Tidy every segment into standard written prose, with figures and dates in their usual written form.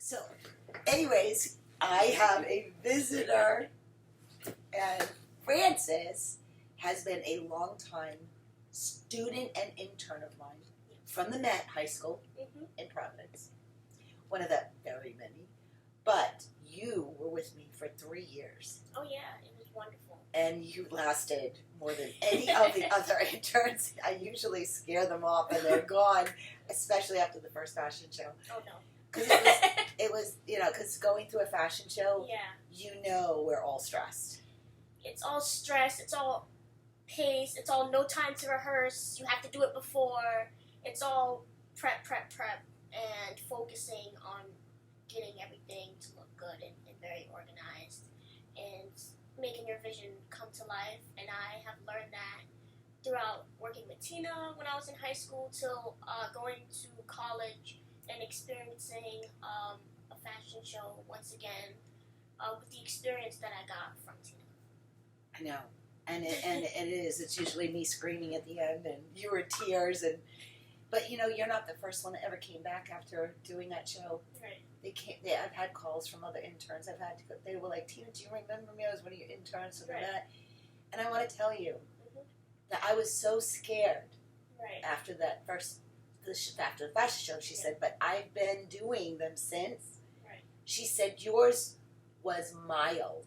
So, anyways, I have a visitor, and Frances has been a long time student and intern of mine from the Met High School in Providence. One of the very many. But you were with me for 3 years. Oh yeah, it was wonderful. And you lasted more than any of the other interns. I usually scare them off and they're gone, especially after the first fashion show. Oh no. Because it was, because going through a fashion show, we're all stressed. It's all stress, it's all pace, it's all no time to rehearse, you have to do it before, it's all prep, and focusing on getting everything to look good and very organized, and making your vision come to life. And I have learned that throughout working with Tina when I was in high school till going to college and experiencing a fashion show once again with the experience that I got from Tina. I know, and it is. It's usually me screaming at the end, and you were tears, but you're not the first one that ever came back after doing that show. Right. I've had calls from other interns. They were like, Tina, do you remember me? I was one of your interns and that. And I want to tell you that I was so scared after after the fashion show. She said, but I've been doing them since. Right. She said yours was mild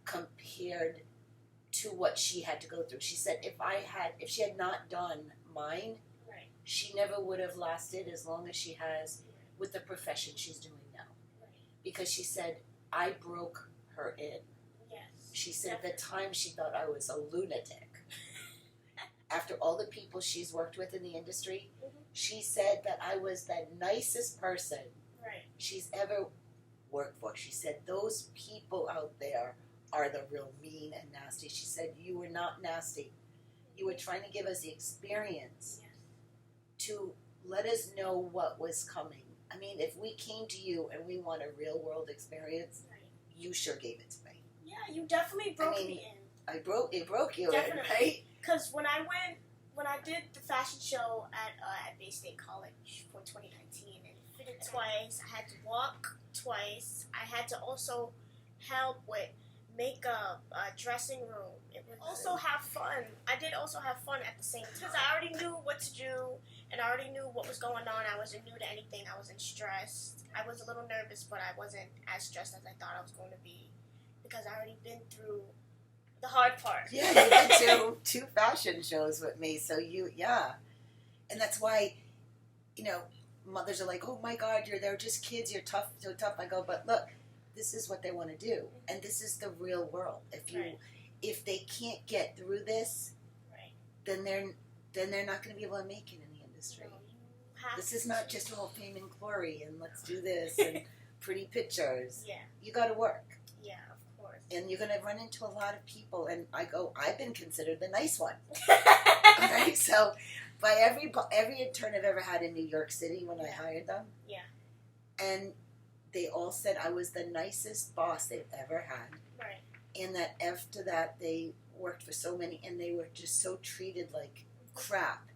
compared to what she had to go through. She said if she had not done mine, she never would have lasted as long as she has with the profession she's doing now. Right. Because she said, I broke her in. Yes. She said at the time she thought I was a lunatic. After all the people she's worked with in the industry, she said that I was the nicest person she's ever worked for. She said those people out there are the real mean and nasty. She said you were not nasty. You were trying to give us the experience to let us know what was coming. I mean, if we came to you and we want a real world experience, you sure gave it to me. Yeah, you definitely broke me in. It broke you definitely. in, right? Because when I did the fashion show at Bay State College for 2019 and fitted twice, I had to walk twice, I had to also help with makeup, dressing room. It was also have fun. I did also have fun at the same time. Because I already knew what to do, and I already knew what was going on. I wasn't new to anything. I wasn't stressed. I was a little nervous, but I wasn't as stressed as I thought I was going to be, because I already been through the hard part. Yeah, you did two fashion shows with me, so and that's why, mothers are like, oh my God, they're just kids, you're tough, so tough. I go, but look, this is what they want to do, and this is the real world. If they can't get through this, then they're not going to be able to make it in the industry. No, this is not just all fame and glory and let's do this and pretty pictures. Yeah. You got to work. Yeah, of course. And you're going to run into a lot of people, and I've been considered the nice one. Okay, so by every intern I've ever had in New York City when I hired them, and they all said I was the nicest boss they've ever had. Right. And that after that, they worked for so many, and they were just so treated like crap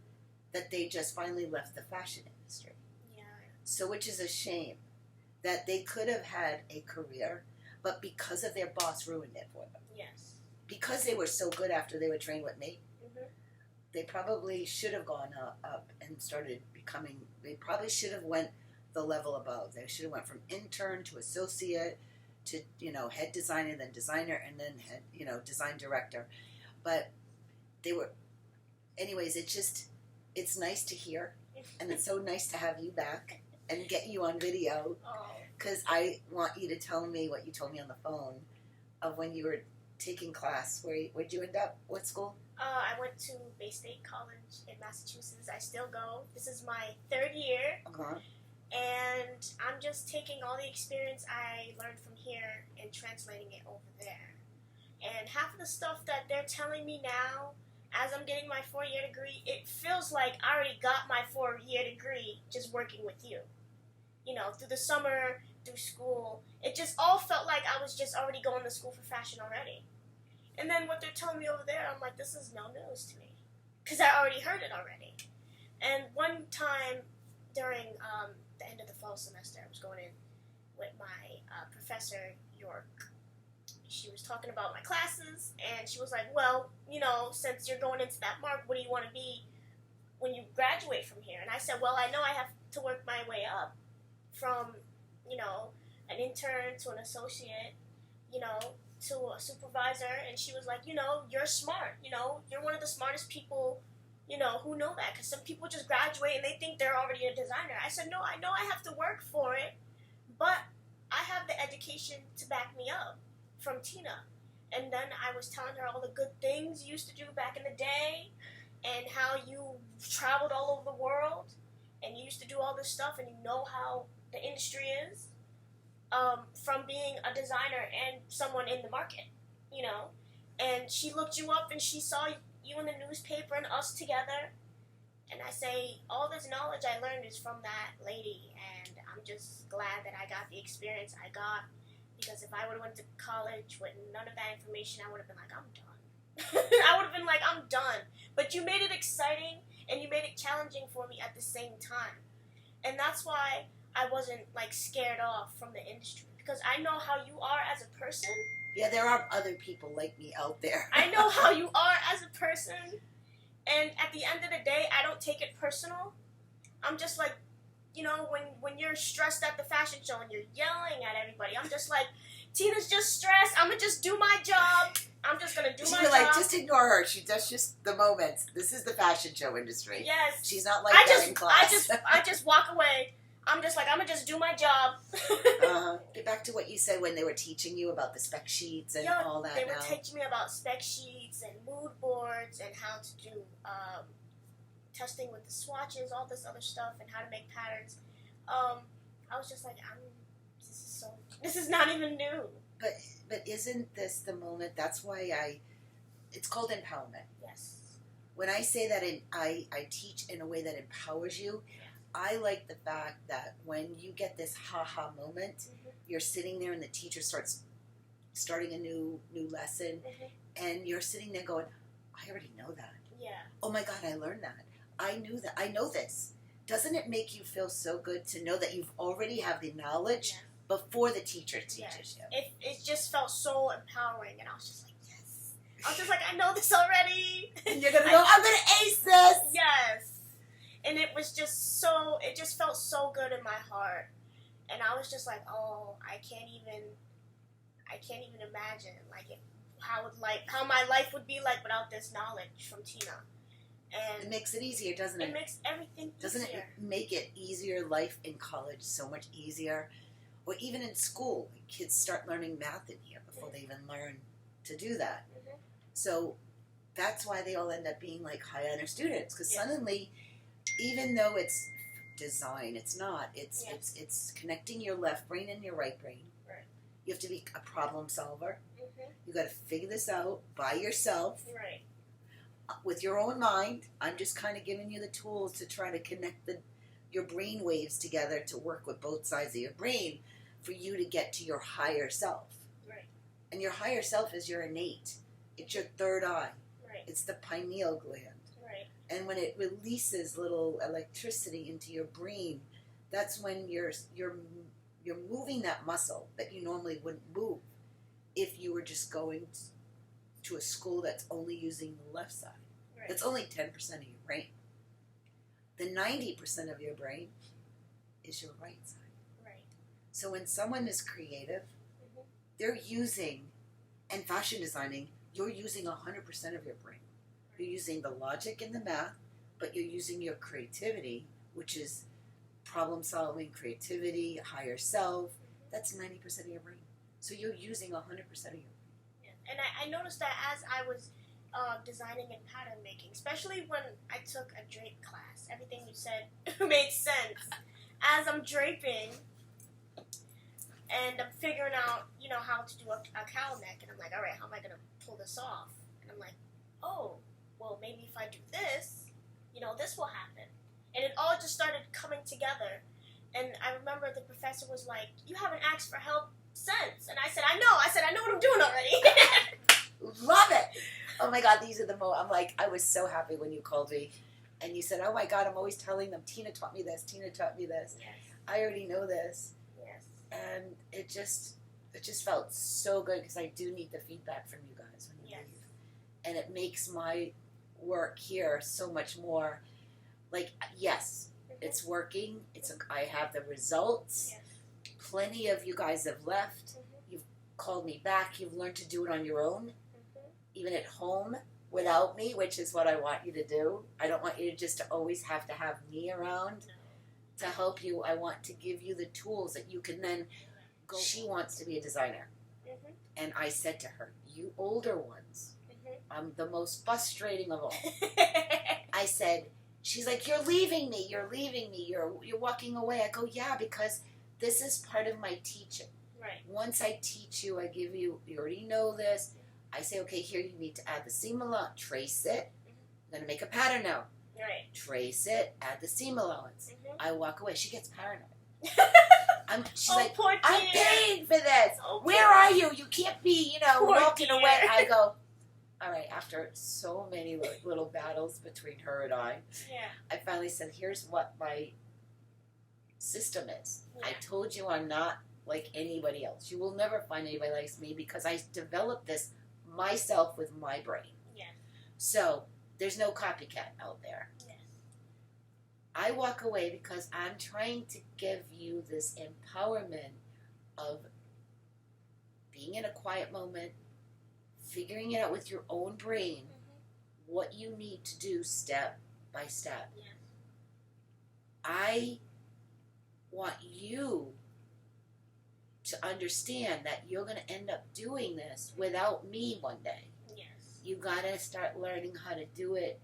that they just finally left the fashion industry. Yeah. So, which is a shame that they could have had a career, but because of their boss ruined it for them. Yes. Because they were so good after they were trained with me, they probably should have gone up and started becoming, they probably should have went the level above. They should have went from intern to associate to head designer, then designer, and then head design director. But they were, anyways. It's nice to hear, and it's so nice to have you back and get you on video, because I want you to tell me what you told me on the phone of when you were taking class. Where'd you end up? What school? I went to Bay State College in Massachusetts. I still go. This is my 3rd year. And I'm just taking all the experience I learned from here and translating it over there. And half of the stuff that they're telling me now, as I'm getting my 4-year degree, it feels like I already got my 4-year degree just working with you. Through the summer, through school, it just all felt like I was just already going to school for fashion already. And then what they're telling me over there, I'm like, this is no news to me, because I already heard it already. And one time during the end of the fall semester, I was going in, with my professor, York. She was talking about my classes, and she was like, well, since you're going into that mark, what do you want to be when you graduate from here? And I said, well, I know I have to work my way up from, an intern to an associate, to a supervisor. And she was like, you're smart, you're one of the smartest people, who know that. Because some people just graduate and they think they're already a designer. I said, no, I know I have to work for it, but I have the education to back me up from Tina. And then I was telling her all the good things you used to do back in the day, and how you traveled all over the world, and you used to do all this stuff, and you know how the industry is, from being a designer and someone in the market, And she looked you up, and she saw you in the newspaper and us together. And I say, all this knowledge I learned is from that lady, and I'm just glad that I got the experience I got, because if I would have went to college with none of that information, I would have been like, I'm done. I would have been like, I'm done. But you made it exciting, and you made it challenging for me at the same time. And that's why I wasn't, scared off from the industry, because I know how you are as a person. Yeah, there are other people like me out there. I know how you are as a person, and at the end of the day, I don't take it personal. I'm just like, when you're stressed at the fashion show and you're yelling at everybody, I'm just like, Tina's just stressed. I'm going to just do my job. I'm just going to do my job. Just ignore her. She does just the moments. This is the fashion show industry. Yes. She's not like that in class. I just walk away. I'm just like, I'm going to just do my job. Get back to what you said when they were teaching you about the spec sheets and all that. They were teaching me about spec sheets and mood boards and how to do testing with the swatches, all this other stuff, and how to make patterns. I was just like, this is not even new. But isn't this the moment? That's why it's called empowerment. Yes. When I say that I teach in a way that empowers you, I like the fact that when you get this ha-ha moment, you're sitting there and the teacher starting a new lesson, and you're sitting there going, I already know that. Yeah. Oh my God, I learned that. I knew that. I know this. Doesn't it make you feel so good to know that you've already have the knowledge before the teacher teaches you? It just felt so empowering, and I was just like, yes. I was just like, I know this already. And you're going to go, I'm going to ace this. Yes. And it was just it just felt so good in my heart. And I was just like, oh, I can't even imagine how my life would be like without this knowledge from Tina. And it makes it easier, doesn't it? It makes everything easier. Doesn't it make it easier, life in college so much easier? Or even in school, kids start learning math in here before they even learn to do that. So that's why they all end up being like high honor students, because suddenly, even though it's design, it's not. It's connecting your left brain and your right brain. Right. You have to be a problem solver. You got to figure this out by yourself. Right. With your own mind. I'm just kind of giving you the tools to try to connect your brain waves together to work with both sides of your brain for you to get to your higher self. Right. And your higher self is your innate. It's your third eye. Right. It's the pineal gland. Right. And when it releases little electricity into your brain, that's when you're moving that muscle that you normally wouldn't move if you were just going to a school that's only using the left side. Right. That's only 10% of your brain. The 90% of your brain is your right side. Right. So when someone is creative, they're using, and fashion designing, you're using 100% of your brain. You're using the logic and the math, but you're using your creativity, which is problem solving, creativity, higher self. That's 90% of your brain. So you're using 100% of your brain. And I noticed that as I was designing and pattern making, especially when I took a drape class, everything you said made sense. As I'm draping and I'm figuring out, how to do a cowl neck, and I'm like, all right, how am I going to pull this off? And I'm like, oh, well, maybe if I do this, this will happen. And it all just started coming together. And I remember the professor was like, you haven't asked for help since. And I said, I know what I'm doing already. Love it. Oh my God, these are the I'm like, I was so happy when you called me and you said, oh my God, I'm always telling them, Tina taught me this, Tina taught me this. Yes. I already know this. Yes. and it just felt so good because I do need the feedback from you guys when you leave, and it makes my work here so much more like, yes, it's working. I have the results. Yes. Plenty of you guys have left. You've called me back. You've learned to do it on your own, even at home without me, which is what I want you to do. I don't want you to always have me around to help you. I want to give you the tools that you can then go. She wants to be a designer. And I said to her, you older ones, I'm the most frustrating of all. I said, she's like, you're leaving me, you're walking away. I go, yeah, because this is part of my teaching. Right. Once I teach you, I give you already know this. I say, okay, here you need to add the seam allowance, trace it. I'm going to make a pattern now. Right. Trace it, add the seam allowance. I walk away. She gets paranoid. She's like, poor dear. I'm paying for this. Oh, where are you? You can't be, Poor walking dear. away. I go, all right, after so many little battles between her and I finally said, here's what my system is. I told you I'm not like anybody else. You will never find anybody like me because I developed this myself with my brain. Yeah. So there's no copycat out there. Yes. I walk away because I'm trying to give you this empowerment of being in a quiet moment, figuring it out with your own brain, what you need to do step by step. Yeah. I want you to understand that you're going to end up doing this without me one day. Yes. You got to start learning how to do it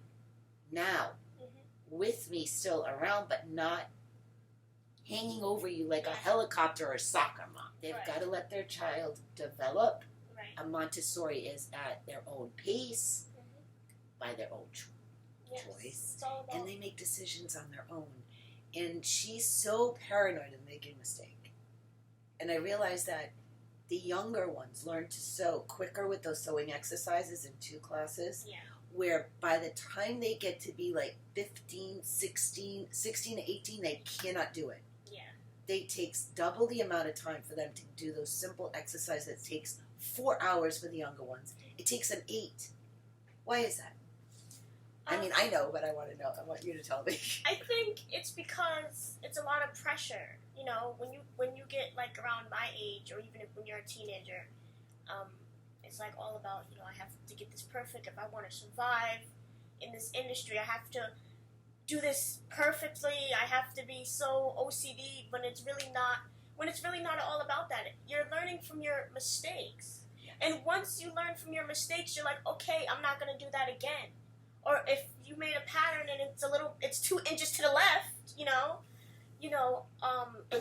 now with me still around, but not hanging over you like a helicopter or soccer mom. They've got to let their child develop. Right. A Montessori is at their own pace, by their own choice, and they make decisions on their own. And she's so paranoid of making a mistake. And I realized that the younger ones learn to sew quicker with those sewing exercises in 2 classes, where by the time they get to be like 15, 16 to 18, they cannot do it. It takes double the amount of time for them to do those simple exercises. It takes 4 hours for the younger ones. It takes them 8. Why is that? I mean, I know, but I want to know. I want you to tell me. I think it's because it's a lot of pressure. When you get like around my age, or even when you're a teenager, it's like all about, I have to get this perfect if I want to survive in this industry. I have to do this perfectly. I have to be so OCD, but it's really not. When it's really not all about that. You're learning from your mistakes, and once you learn from your mistakes, you're like, okay, I'm not gonna do that again. Or if you made a pattern and it's 2 inches to the left, and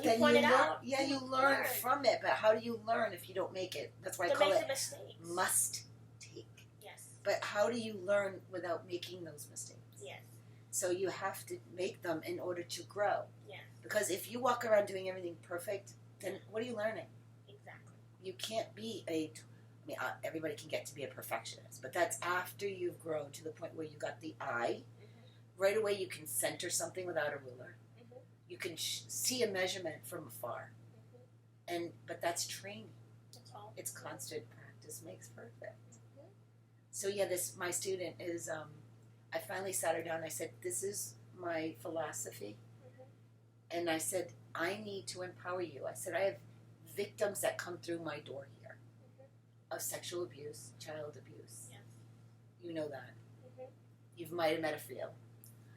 you point it out. Yeah, you learn from it, but how do you learn if you don't make it? That's why I call it must take. Yes. But how do you learn without making those mistakes? Yes. So you have to make them in order to grow. Yes. Because if you walk around doing everything perfect, then what are you learning? Exactly. You can't be everybody can get to be a perfectionist, but that's after you've grown to the point where you got the eye. Right away you can center something without a ruler. You can see a measurement from afar. But that's training. That's all. It's constant practice makes perfect. So my student is, I finally sat her down and I said, this is my philosophy. And I said, I need to empower you. I said, I have victims that come through my door here of sexual abuse, child abuse. Yes. You know that. You might have met a few.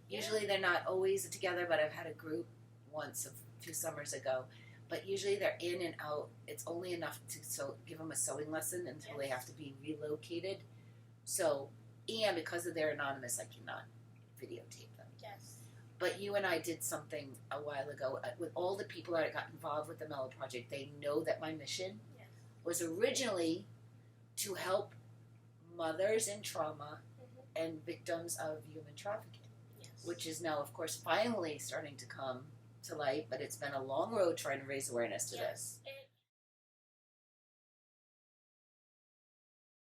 Usually they're not always together, but I've had a group once a few summers ago. But usually they're in and out. It's only enough to give them a sewing lesson until they have to be relocated. So, and because of their anonymous, I cannot videotape them. Yes. But you and I did something a while ago with all the people that got involved with the Melo project. They know that my mission was originally to help mothers in trauma and victims of human trafficking, which is now, of course, finally starting to come to light. But it's been a long road trying to raise awareness to this.